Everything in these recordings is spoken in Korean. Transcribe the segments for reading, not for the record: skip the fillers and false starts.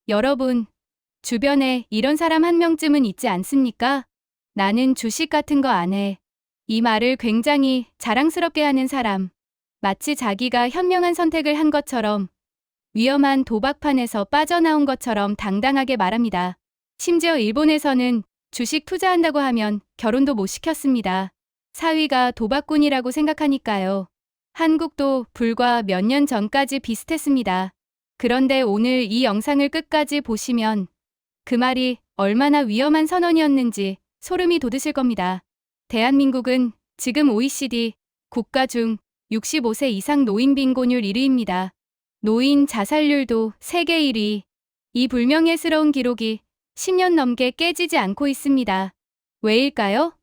여러분, 주변에 이런 사람 한 명쯤은 있지 않습니까? 나는 주식 같은 거 안 해. 이 말을 굉장히 자랑스럽게 하는 사람. 마치 자기가 현명한 선택을 한 것처럼, 위험한 도박판에서 빠져나온 것처럼 당당하게 말합니다. 심지어 일본에서는 주식 투자한다고 하면 결혼도 못 시켰습니다. 사위가 도박꾼이라고 생각하니까요. 한국도 불과 몇 년 전까지 비슷했습니다. 그런데 오늘 이 영상을 끝까지 보시면 그 말이 얼마나 위험한 선언이었는지 소름이 돋으실 겁니다. 대한민국은 지금 OECD 국가 중 65세 이상 노인 빈곤율 1위입니다. 노인 자살률도 세계 1위. 이 불명예스러운 기록이 10년 넘게 깨지지 않고 있습니다. 왜일까요?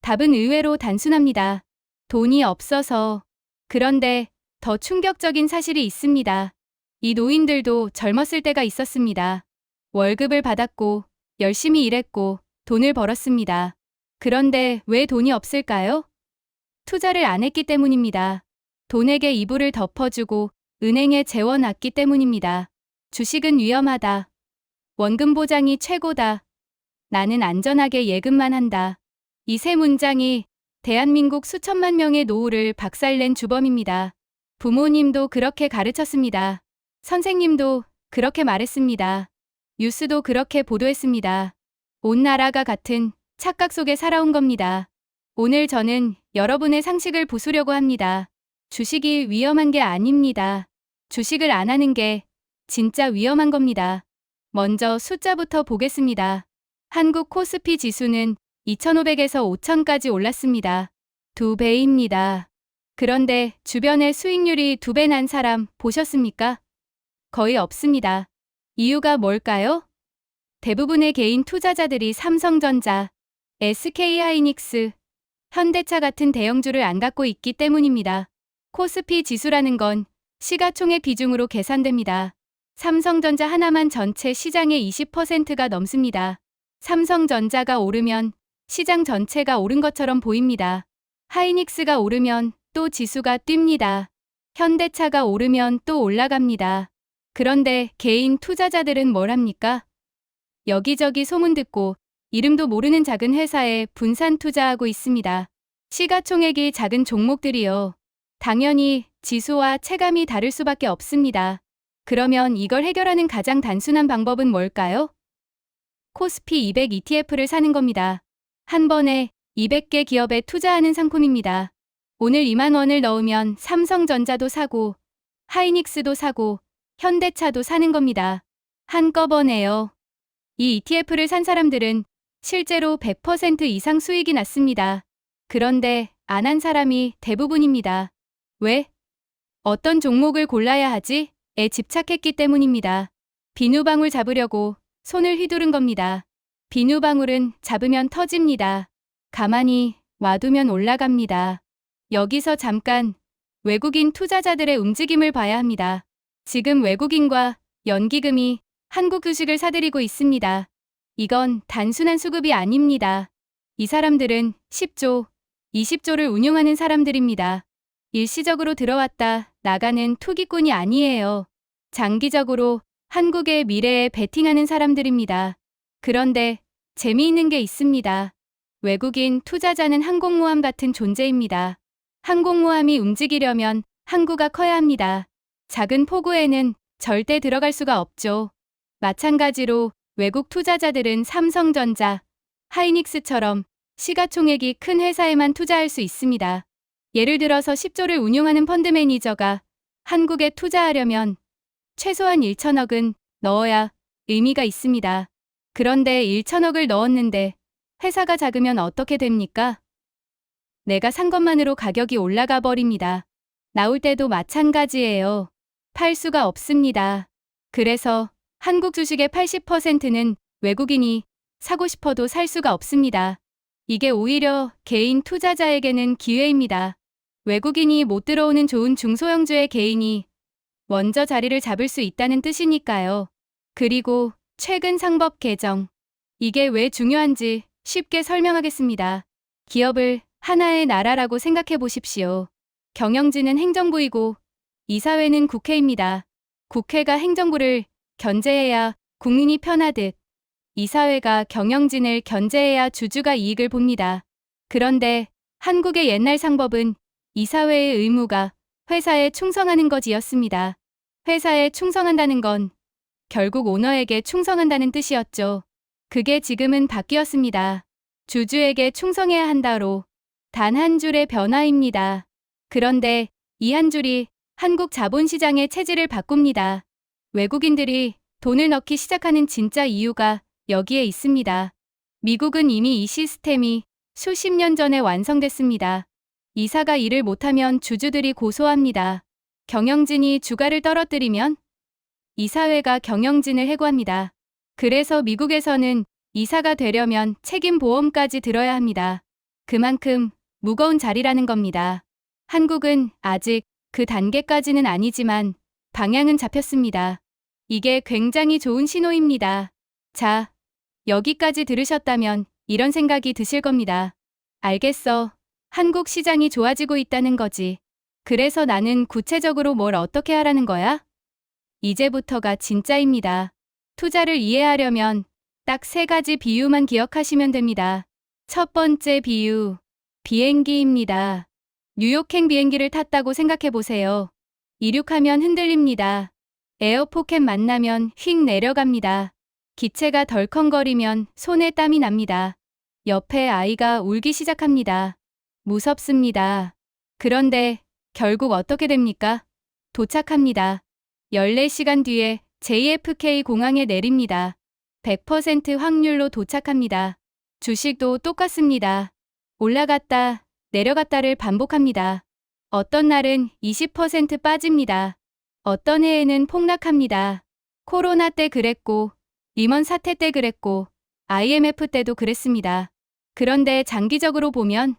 답은 의외로 단순합니다. 돈이 없어서. 그런데 더 충격적인 사실이 있습니다. 이 노인들도 젊었을 때가 있었습니다. 월급을 받았고 열심히 일했고 돈을 벌었습니다. 그런데 왜 돈이 없을까요? 투자를 안 했기 때문입니다. 돈에게 이불을 덮어주고 은행에 재워놨기 때문입니다. 주식은 위험하다. 원금 보장이 최고다. 나는 안전하게 예금만 한다. 이 세 문장이 대한민국 수천만 명의 노후를 박살낸 주범입니다. 부모님도 그렇게 가르쳤습니다. 선생님도 그렇게 말했습니다. 뉴스도 그렇게 보도했습니다. 온 나라가 같은 착각 속에 살아온 겁니다. 오늘 저는 여러분의 상식을 부수려고 합니다. 주식이 위험한 게 아닙니다. 주식을 안 하는 게 진짜 위험한 겁니다. 먼저 숫자부터 보겠습니다. 한국 코스피 지수는 2,500에서 5,000까지 올랐습니다. 2배입니다. 그런데 주변에 수익률이 2배 난 사람 보셨습니까? 거의 없습니다. 이유가 뭘까요? 대부분의 개인 투자자들이 삼성전자, SK하이닉스, 현대차 같은 대형주를 안 갖고 있기 때문입니다. 코스피 지수라는 건 시가총액 비중으로 계산됩니다. 삼성전자 하나만 전체 시장의 20%가 넘습니다. 삼성전자가 오르면 시장 전체가 오른 것처럼 보입니다. 하이닉스가 오르면 또 지수가 뜁니다. 현대차가 오르면 또 올라갑니다. 그런데 개인 투자자들은 뭘 합니까? 여기저기 소문 듣고 이름도 모르는 작은 회사에 분산 투자하고 있습니다. 시가총액이 작은 종목들이요. 당연히 지수와 체감이 다를 수밖에 없습니다. 그러면 이걸 해결하는 가장 단순한 방법은 뭘까요? 코스피 200 ETF를 사는 겁니다. 한 번에 200개 기업에 투자하는 상품입니다. 오늘 2만 원을 넣으면 삼성전자도 사고, 하이닉스도 사고, 현대차도 사는 겁니다. 한꺼번에요. 이 ETF를 산 사람들은 실제로 100% 이상 수익이 났습니다. 그런데 안 한 사람이 대부분입니다. 왜? 어떤 종목을 골라야 하지? 에 집착했기 때문입니다. 비누방울 잡으려고 손을 휘두른 겁니다. 비누방울은 잡으면 터집니다. 가만히 놔두면 올라갑니다. 여기서 잠깐 외국인 투자자들의 움직임을 봐야 합니다. 지금 외국인과 연기금이 한국 주식을 사들이고 있습니다. 이건 단순한 수급이 아닙니다. 이 사람들은 10조, 20조를 운용하는 사람들입니다. 일시적으로 들어왔다 나가는 투기꾼이 아니에요. 장기적으로 한국의 미래에 베팅하는 사람들입니다. 그런데 재미있는 게 있습니다. 외국인 투자자는 항공모함 같은 존재입니다. 항공모함이 움직이려면 항구가 커야 합니다. 작은 포구에는 절대 들어갈 수가 없죠. 마찬가지로 외국 투자자들은 삼성전자, 하이닉스처럼 시가총액이 큰 회사에만 투자할 수 있습니다. 예를 들어서 10조를 운용하는 펀드 매니저가 한국에 투자하려면 최소한 1천억은 넣어야 의미가 있습니다. 그런데 1천억을 넣었는데 회사가 작으면 어떻게 됩니까? 내가 산 것만으로 가격이 올라가 버립니다. 나올 때도 마찬가지예요. 팔 수가 없습니다. 그래서 한국 주식의 80%는 외국인이 사고 싶어도 살 수가 없습니다. 이게 오히려 개인 투자자에게는 기회입니다. 외국인이 못 들어오는 좋은 중소형주의 개인이 먼저 자리를 잡을 수 있다는 뜻이니까요. 그리고 최근 상법 개정. 이게 왜 중요한지 쉽게 설명하겠습니다. 기업을 하나의 나라라고 생각해 보십시오. 경영진은 행정부이고 이사회는 국회입니다. 국회가 행정부를 견제해야 국민이 편하듯 이사회가 경영진을 견제해야 주주가 이익을 봅니다. 그런데 한국의 옛날 상법은 이사회의 의무가 회사에 충성하는 것이었습니다. 회사에 충성한다는 건 결국 오너에게 충성한다는 뜻이었죠. 그게 지금은 바뀌었습니다. 주주에게 충성해야 한다로 단 한 줄의 변화입니다. 그런데 이 한 줄이 한국 자본시장의 체질을 바꿉니다. 외국인들이 돈을 넣기 시작하는 진짜 이유가 여기에 있습니다. 미국은 이미 이 시스템이 수십 년 전에 완성됐습니다. 이사가 일을 못하면 주주들이 고소합니다. 경영진이 주가를 떨어뜨리면 이사회가 경영진을 해고합니다. 그래서 미국에서는 이사가 되려면 책임보험까지 들어야 합니다. 그만큼 무거운 자리라는 겁니다. 한국은 아직 그 단계까지는 아니지만 방향은 잡혔습니다. 이게 굉장히 좋은 신호입니다. 자, 여기까지 들으셨다면 이런 생각이 드실 겁니다. 알겠어. 한국 시장이 좋아지고 있다는 거지. 그래서 나는 구체적으로 뭘 어떻게 하라는 거야? 이제부터가 진짜입니다. 투자를 이해하려면 딱 3가지 비유만 기억하시면 됩니다. 첫 번째 비유, 비행기입니다. 뉴욕행 비행기를 탔다고 생각해 보세요. 이륙하면 흔들립니다. 에어포켓 만나면 휙 내려갑니다. 기체가 덜컹거리면 손에 땀이 납니다. 옆에 아이가 울기 시작합니다. 무섭습니다. 그런데 결국 어떻게 됩니까? 도착합니다. 14시간 뒤에 JFK 공항에 내립니다. 100% 확률로 도착합니다. 주식도 똑같습니다. 올라갔다, 내려갔다를 반복합니다. 어떤 날은 20% 빠집니다. 어떤 해에는 폭락합니다. 코로나 때 그랬고, 리먼 사태 때 그랬고, IMF 때도 그랬습니다. 그런데 장기적으로 보면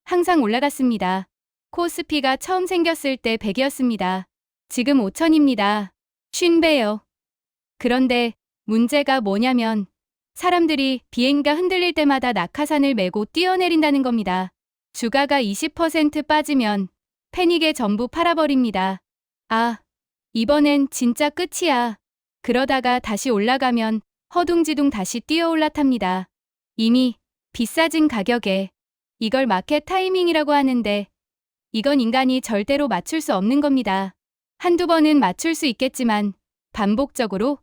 항상 올라갔습니다. 코스피가 처음 생겼을 때 100이었습니다. 지금 5000입니다. 50배요. 그런데 문제가 뭐냐면 사람들이 비행기가 흔들릴 때마다 낙하산을 메고 뛰어내린다는 겁니다. 주가가 20% 빠지면 패닉에 전부 팔아버립니다. 아, 이번엔 진짜 끝이야. 그러다가 다시 올라가면 허둥지둥 다시 뛰어 올라탑니다. 이미 비싸진 가격에 이걸 마켓 타이밍이라고 하는데 이건 인간이 절대로 맞출 수 없는 겁니다. 한두 번은 맞출 수 있겠지만 반복적으로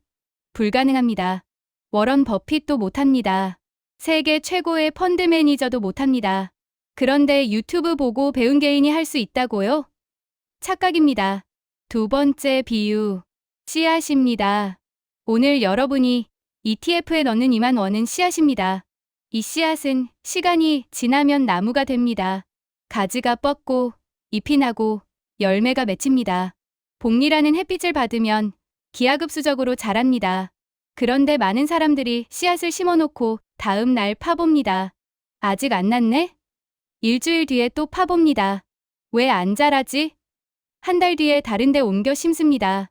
불가능합니다. 워런 버핏도 못합니다. 세계 최고의 펀드 매니저도 못합니다. 그런데 유튜브 보고 배운 개인이 할 수 있다고요? 착각입니다. 두 번째 비유, 씨앗입니다. 오늘 여러분이 ETF에 넣는 2만 원은 씨앗입니다. 이 씨앗은 시간이 지나면 나무가 됩니다. 가지가 뻗고 잎이 나고 열매가 맺힙니다. 복리라는 햇빛을 받으면 기하급수적으로 자랍니다. 그런데 많은 사람들이 씨앗을 심어놓고 다음 날 파봅니다. 아직 안 났네? 일주일 뒤에 또 파봅니다. 왜 안 자라지? 한 달 뒤에 다른 데 옮겨 심습니다.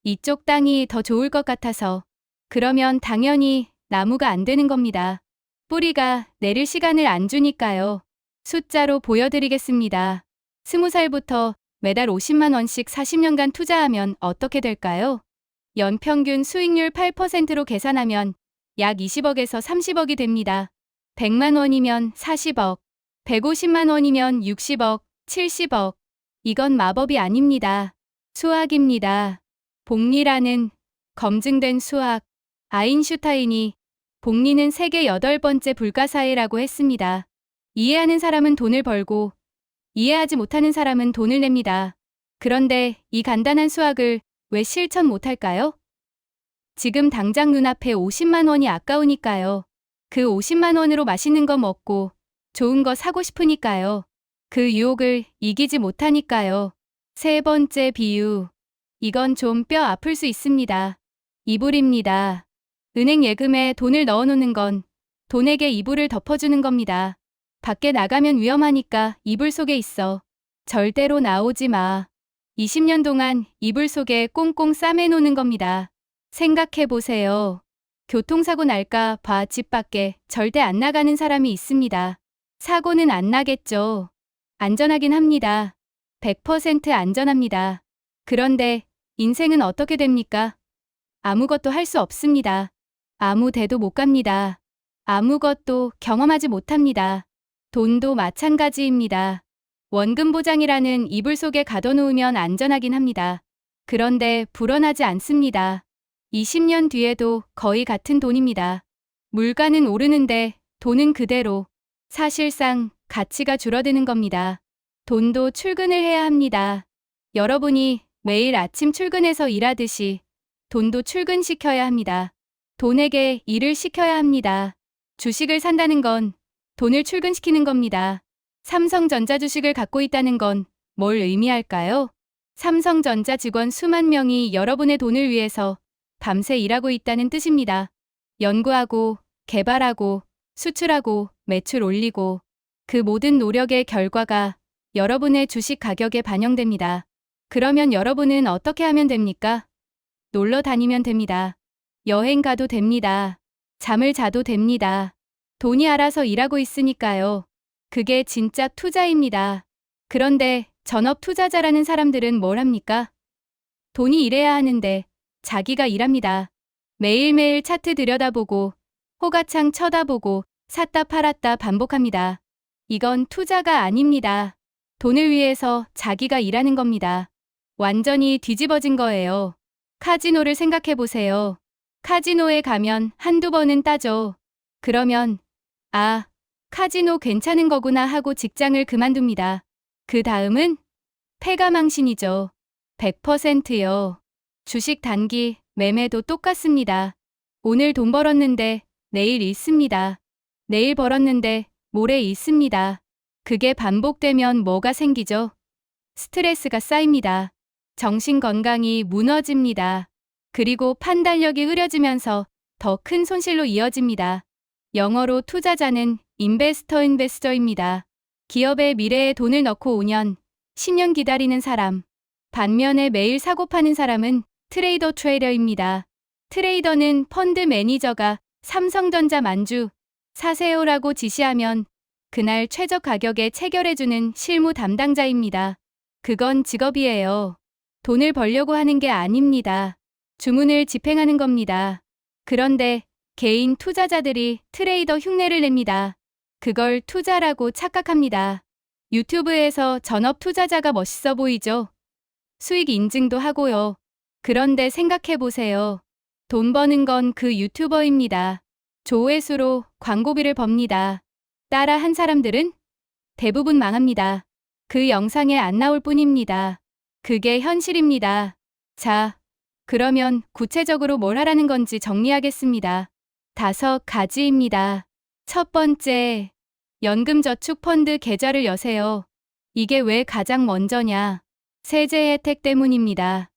이쪽 땅이 더 좋을 것 같아서. 그러면 당연히 나무가 안 되는 겁니다. 뿌리가 내릴 시간을 안 주니까요. 숫자로 보여드리겠습니다. 20살부터 매달 50만 원씩 40년간 투자하면 어떻게 될까요? 연평균 수익률 8%로 계산하면 약 20억에서 30억이 됩니다. 100만 원이면 40억, 150만 원이면 60억, 70억. 이건 마법이 아닙니다. 수학입니다. 복리라는 검증된 수학. 아인슈타인이 복리는 세계 8번째 불가사의라고 했습니다. 이해하는 사람은 돈을 벌고 이해하지 못하는 사람은 돈을 냅니다. 그런데 이 간단한 수학을 왜 실천 못할까요? 지금 당장 눈앞에 50만 원이 아까우니까요. 그 50만 원으로 맛있는 거 먹고 좋은 거 사고 싶으니까요. 그 유혹을 이기지 못하니까요. 세 번째 비유. 이건 좀 뼈 아플 수 있습니다. 이불입니다. 은행 예금에 돈을 넣어놓는 건 돈에게 이불을 덮어주는 겁니다. 밖에 나가면 위험하니까 이불 속에 있어. 절대로 나오지 마. 20년 동안 이불 속에 꽁꽁 싸매놓는 겁니다. 생각해보세요. 교통사고 날까 봐 집 밖에 절대 안 나가는 사람이 있습니다. 사고는 안 나겠죠. 안전하긴 합니다. 100% 안전합니다. 그런데 인생은 어떻게 됩니까? 아무것도 할 수 없습니다. 아무 데도 못 갑니다. 아무것도 경험하지 못합니다. 돈도 마찬가지입니다. 원금 보장이라는 이불 속에 가둬놓으면 안전하긴 합니다. 그런데 불어나지 않습니다. 20년 뒤에도 거의 같은 돈입니다. 물가는 오르는데 돈은 그대로. 사실상 가치가 줄어드는 겁니다. 돈도 출근을 해야 합니다. 여러분이 매일 아침 출근해서 일하듯이 돈도 출근시켜야 합니다. 돈에게 일을 시켜야 합니다. 주식을 산다는 건 돈을 출근시키는 겁니다. 삼성전자 주식을 갖고 있다는 건 뭘 의미할까요? 삼성전자 직원 수만 명이 여러분의 돈을 위해서 밤새 일하고 있다는 뜻입니다. 연구하고, 개발하고, 수출하고, 매출 올리고, 그 모든 노력의 결과가 여러분의 주식 가격에 반영됩니다. 그러면 여러분은 어떻게 하면 됩니까? 놀러 다니면 됩니다. 여행 가도 됩니다. 잠을 자도 됩니다. 돈이 알아서 일하고 있으니까요. 그게 진짜 투자입니다. 그런데 전업 투자자라는 사람들은 뭘 합니까? 돈이 일해야 하는데 자기가 일합니다. 매일매일 차트 들여다보고 호가창 쳐다보고 샀다 팔았다 반복합니다. 이건 투자가 아닙니다. 돈을 위해서 자기가 일하는 겁니다. 완전히 뒤집어진 거예요. 카지노를 생각해 보세요. 카지노에 가면 한두 번은 따죠. 그러면 아, 카지노 괜찮은 거구나 하고 직장을 그만둡니다. 그 다음은 패가망신이죠. 100%요. 주식 단기 매매도 똑같습니다. 오늘 돈 벌었는데 내일 잃습니다. 내일 벌었는데 모레 잃습니다. 그게 반복되면 뭐가 생기죠? 스트레스가 쌓입니다. 정신 건강이 무너집니다. 그리고 판단력이 흐려지면서 더 큰 손실로 이어집니다. 영어로 투자자는 인베스터입니다. 기업의 미래에 돈을 넣고 5년, 10년 기다리는 사람. 반면에 매일 사고 파는 사람은 트레이더입니다. 트레이더는 펀드 매니저가 삼성전자 만주 사세요라고 지시하면 그날 최저 가격에 체결해주는 실무 담당자입니다. 그건 직업이에요. 돈을 벌려고 하는 게 아닙니다. 주문을 집행하는 겁니다. 그런데 개인 투자자들이 트레이더 흉내를 냅니다. 그걸 투자라고 착각합니다. 유튜브에서 전업 투자자가 멋있어 보이죠? 수익 인증도 하고요. 그런데 생각해 보세요. 돈 버는 건 그 유튜버입니다. 조회수로 광고비를 법니다. 따라 한 사람들은 대부분 망합니다. 그 영상에 안 나올 뿐입니다. 그게 현실입니다. 자, 그러면 구체적으로 뭘 하라는 건지 정리하겠습니다. 5가지입니다. 첫 번째, 연금저축펀드 계좌를 여세요. 이게 왜 가장 먼저냐? 세제 혜택 때문입니다.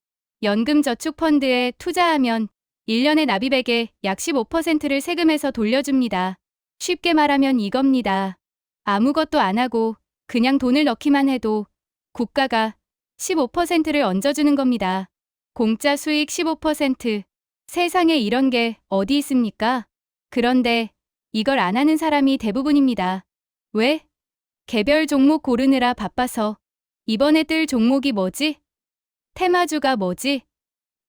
연금저축펀드에 투자하면 1년에 납입액의 약 15%를 세금에서 돌려줍니다. 쉽게 말하면 이겁니다. 아무것도 안 하고 그냥 돈을 넣기만 해도 국가가 15%를 얹어주는 겁니다. 공짜 수익 15%. 세상에 이런 게 어디 있습니까? 그런데 이걸 안 하는 사람이 대부분입니다. 왜? 개별 종목 고르느라 바빠서. 이번에 뜰 종목이 뭐지? 테마주가 뭐지?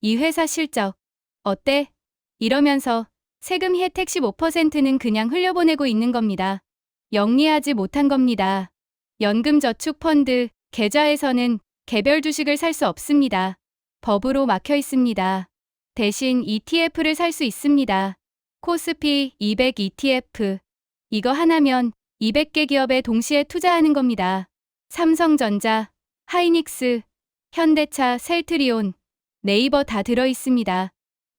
이 회사 실적 어때? 이러면서 세금 혜택 15%는 그냥 흘려보내고 있는 겁니다. 영리하지 못한 겁니다. 연금저축펀드 계좌에서는 개별 주식을 살 수 없습니다. 법으로 막혀 있습니다. 대신 ETF를 살 수 있습니다. 코스피 200 ETF. 이거 하나면 200개 기업에 동시에 투자하는 겁니다. 삼성전자, 하이닉스, 현대차, 셀트리온, 네이버 다 들어있습니다.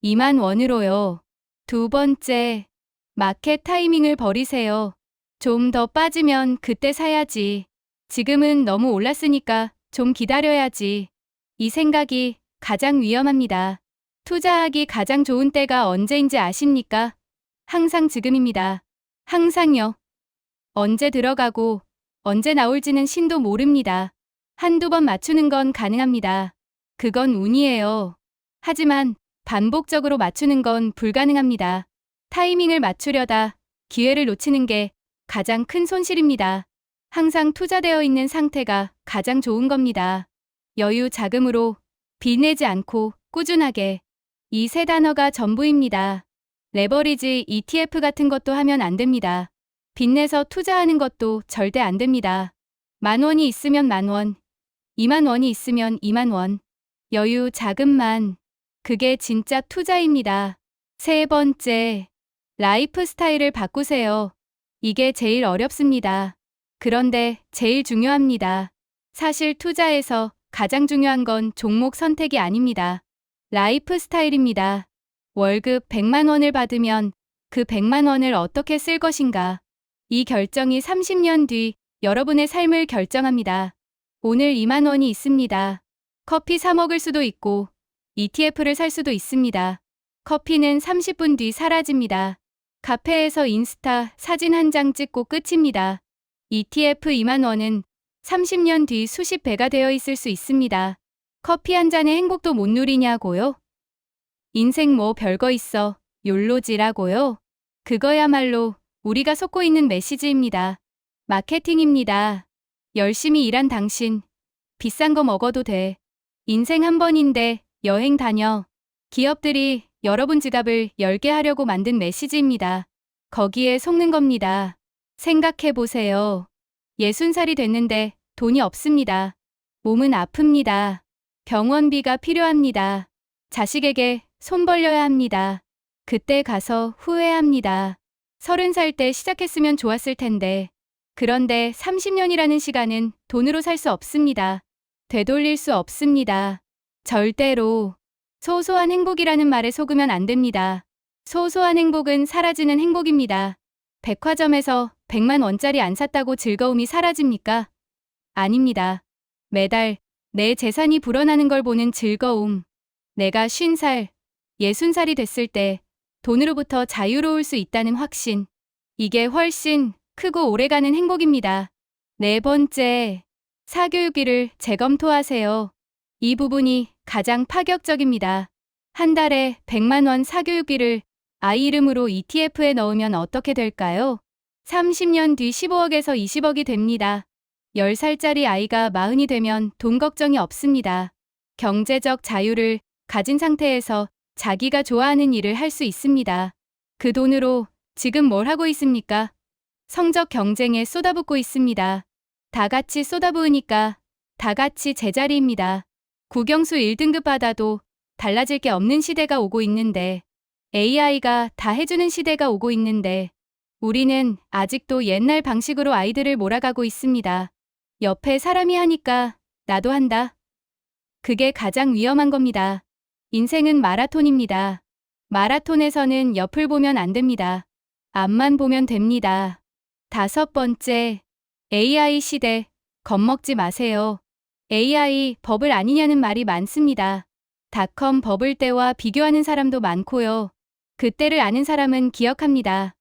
2만 원으로요. 두 번째, 마켓 타이밍을 버리세요. 좀 더 빠지면 그때 사야지. 지금은 너무 올랐으니까 좀 기다려야지. 이 생각이 가장 위험합니다. 투자하기 가장 좋은 때가 언제인지 아십니까? 항상 지금입니다. 항상요. 언제 들어가고 언제 나올지는 신도 모릅니다. 한두 번 맞추는 건 가능합니다. 그건 운이에요. 하지만 반복적으로 맞추는 건 불가능합니다. 타이밍을 맞추려다 기회를 놓치는 게 가장 큰 손실입니다. 항상 투자되어 있는 상태가 가장 좋은 겁니다. 여유 자금으로 빚내지 않고 꾸준하게 이 세 단어가 전부입니다. 레버리지, ETF 같은 것도 하면 안 됩니다. 빚내서 투자하는 것도 절대 안 됩니다. 10,000원이 있으면 10,000원, 20,000원이 있으면 20,000원. 여유, 자금만. 그게 진짜 투자입니다. 세 번째, 라이프 스타일을 바꾸세요. 이게 제일 어렵습니다. 그런데 제일 중요합니다. 사실 투자에서 가장 중요한 건 종목 선택이 아닙니다. 라이프 스타일입니다. 월급 100만 원을 받으면 그 100만 원을 어떻게 쓸 것인가. 이 결정이 30년 뒤 여러분의 삶을 결정합니다. 오늘 2만 원이 있습니다. 커피 사 먹을 수도 있고 ETF를 살 수도 있습니다. 커피는 30분 뒤 사라집니다. 카페에서 인스타 사진 한 장 찍고 끝입니다. ETF 2만 원은 30년 뒤 수십 배가 되어 있을 수 있습니다. 커피 한 잔의 행복도 못 누리냐고요? 인생 뭐 별거 있어. 욜로지라고요? 그거야말로 우리가 쏟고 있는 메시지입니다. 마케팅입니다. 열심히 일한 당신, 비싼 거 먹어도 돼. 인생 한 번인데 여행 다녀. 기업들이 여러분 지갑을 열게 하려고 만든 메시지입니다. 거기에 속는 겁니다. 생각해 보세요. 60살이 됐는데 돈이 없습니다. 몸은 아픕니다. 병원비가 필요합니다. 자식에게 손 벌려야 합니다. 그때 가서 후회합니다. 30살 때 시작했으면 좋았을 텐데. 그런데 30년이라는 시간은 돈으로 살 수 없습니다. 되돌릴 수 없습니다. 절대로. 소소한 행복이라는 말에 속으면 안 됩니다. 소소한 행복은 사라지는 행복입니다. 백화점에서 100만 원짜리 안 샀다고 즐거움이 사라집니까? 아닙니다. 매달 내 재산이 불어나는 걸 보는 즐거움. 내가 50살, 60살이 됐을 때 돈으로부터 자유로울 수 있다는 확신. 이게 훨씬 크고 오래가는 행복입니다. 네 번째, 사교육비를 재검토하세요. 이 부분이 가장 파격적입니다. 한 달에 100만 원 사교육비를 아이 이름으로 ETF에 넣으면 어떻게 될까요? 30년 뒤 15억에서 20억이 됩니다. 10살짜리 아이가 40이 되면 돈 걱정이 없습니다. 경제적 자유를 가진 상태에서 자기가 좋아하는 일을 할 수 있습니다. 그 돈으로 지금 뭘 하고 있습니까? 성적 경쟁에 쏟아붓고 있습니다. 다 같이 쏟아부으니까 다 같이 제자리입니다. 국영수 1등급 받아도 달라질 게 없는 시대가 오고 있는데, AI가 다 해주는 시대가 오고 있는데, 우리는 아직도 옛날 방식으로 아이들을 몰아가고 있습니다. 옆에 사람이 하니까 나도 한다. 그게 가장 위험한 겁니다. 인생은 마라톤입니다. 마라톤에서는 옆을 보면 안 됩니다. 앞만 보면 됩니다. 다섯 번째, AI 시대, 겁먹지 마세요. AI 버블 아니냐는 말이 많습니다. 닷컴 버블 때와 비교하는 사람도 많고요. 그때를 아는 사람은 기억합니다.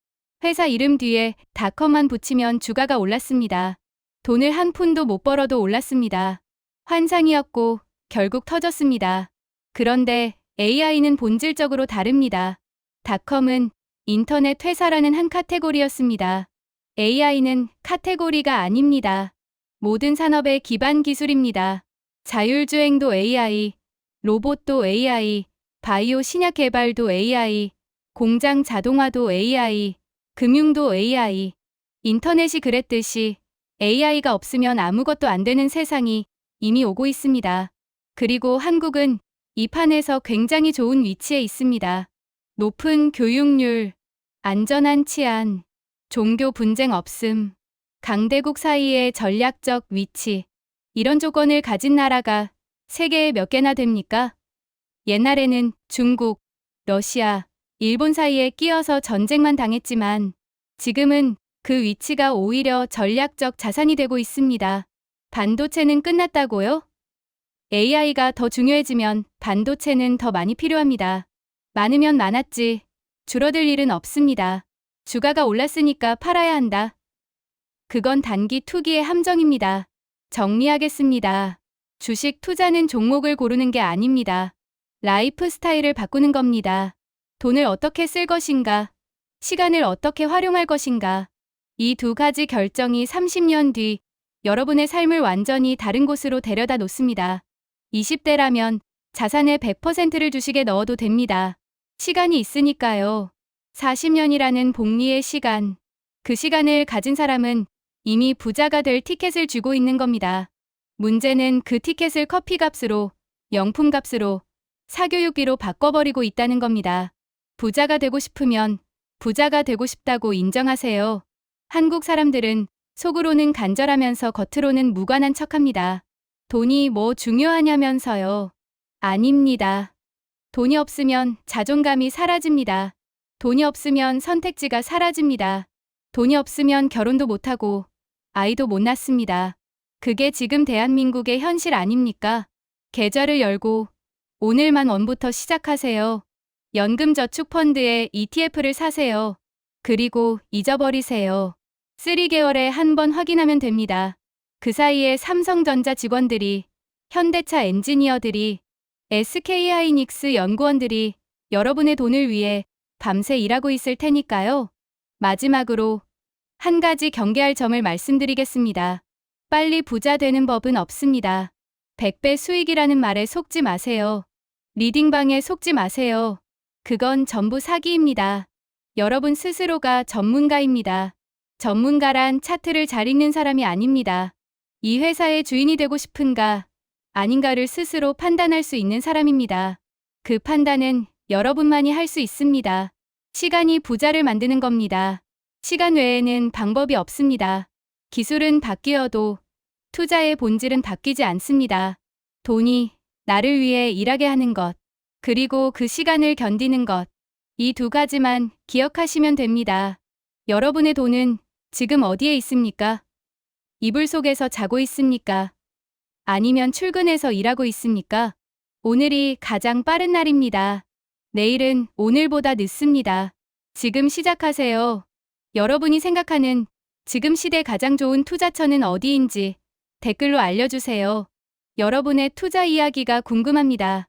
회사 이름 뒤에 닷컴만 붙이면 주가가 올랐습니다. 돈을 한 푼도 못 벌어도 올랐습니다. 환상이었고 결국 터졌습니다. 그런데 AI는 본질적으로 다릅니다. 닷컴은 인터넷 회사라는 한 카테고리였습니다. AI는 카테고리가 아닙니다. 모든 산업의 기반 기술입니다. 자율주행도 AI, 로봇도 AI, 바이오 신약 개발도 AI, 공장 자동화도 AI, 금융도 AI. 인터넷이 그랬듯이 AI가 없으면 아무것도 안 되는 세상이 이미 오고 있습니다. 그리고 한국은 이 판에서 굉장히 좋은 위치에 있습니다. 높은 교육률, 안전한 치안, 종교 분쟁 없음, 강대국 사이의 전략적 위치. 이런 조건을 가진 나라가 세계에 몇 개나 됩니까? 옛날에는 중국, 러시아, 일본 사이에 끼어서 전쟁만 당했지만 지금은 그 위치가 오히려 전략적 자산이 되고 있습니다. 반도체는 끝났다고요? AI가 더 중요해지면 반도체는 더 많이 필요합니다. 많으면 많았지 줄어들 일은 없습니다. 주가가 올랐으니까 팔아야 한다. 그건 단기 투기의 함정입니다. 정리하겠습니다. 주식 투자는 종목을 고르는 게 아닙니다. 라이프 스타일을 바꾸는 겁니다. 돈을 어떻게 쓸 것인가, 시간을 어떻게 활용할 것인가. 이 두 가지 결정이 30년 뒤 여러분의 삶을 완전히 다른 곳으로 데려다 놓습니다. 20대라면 자산의 100%를 주식에 넣어도 됩니다. 시간이 있으니까요. 40년이라는 복리의 시간. 그 시간을 가진 사람은 이미 부자가 될 티켓을 쥐고 있는 겁니다. 문제는 그 티켓을 커피값으로, 명품값으로, 사교육비로 바꿔버리고 있다는 겁니다. 부자가 되고 싶으면 부자가 되고 싶다고 인정하세요. 한국 사람들은 속으로는 간절하면서 겉으로는 무관한 척합니다. 돈이 뭐 중요하냐면서요. 아닙니다. 돈이 없으면 자존감이 사라집니다. 돈이 없으면 선택지가 사라집니다. 돈이 없으면 결혼도 못하고 아이도 못 낳습니다. 그게 지금 대한민국의 현실 아닙니까? 계좌를 열고 오늘만 원부터 시작하세요. 연금저축펀드에 ETF를 사세요. 그리고 잊어버리세요. 3개월에 한 번 확인하면 됩니다. 그 사이에 삼성전자 직원들이, 현대차 엔지니어들이, SK하이닉스 연구원들이 여러분의 돈을 위해 밤새 일하고 있을 테니까요. 마지막으로 한 가지 경계할 점을 말씀드리겠습니다. 빨리 부자 되는 법은 없습니다. 100배 수익이라는 말에 속지 마세요. 리딩방에 속지 마세요. 그건 전부 사기입니다. 여러분 스스로가 전문가입니다. 전문가란 차트를 잘 읽는 사람이 아닙니다. 이 회사의 주인이 되고 싶은가, 아닌가를 스스로 판단할 수 있는 사람입니다. 그 판단은 여러분만이 할 수 있습니다. 시간이 부자를 만드는 겁니다. 시간 외에는 방법이 없습니다. 기술은 바뀌어도 투자의 본질은 바뀌지 않습니다. 돈이 나를 위해 일하게 하는 것, 그리고 그 시간을 견디는 것. 이 두 가지만 기억하시면 됩니다. 여러분의 돈은 지금 어디에 있습니까? 이불 속에서 자고 있습니까? 아니면 출근해서 일하고 있습니까? 오늘이 가장 빠른 날입니다. 내일은 오늘보다 늦습니다. 지금 시작하세요. 여러분이 생각하는 지금 시대 가장 좋은 투자처는 어디인지 댓글로 알려주세요. 여러분의 투자 이야기가 궁금합니다.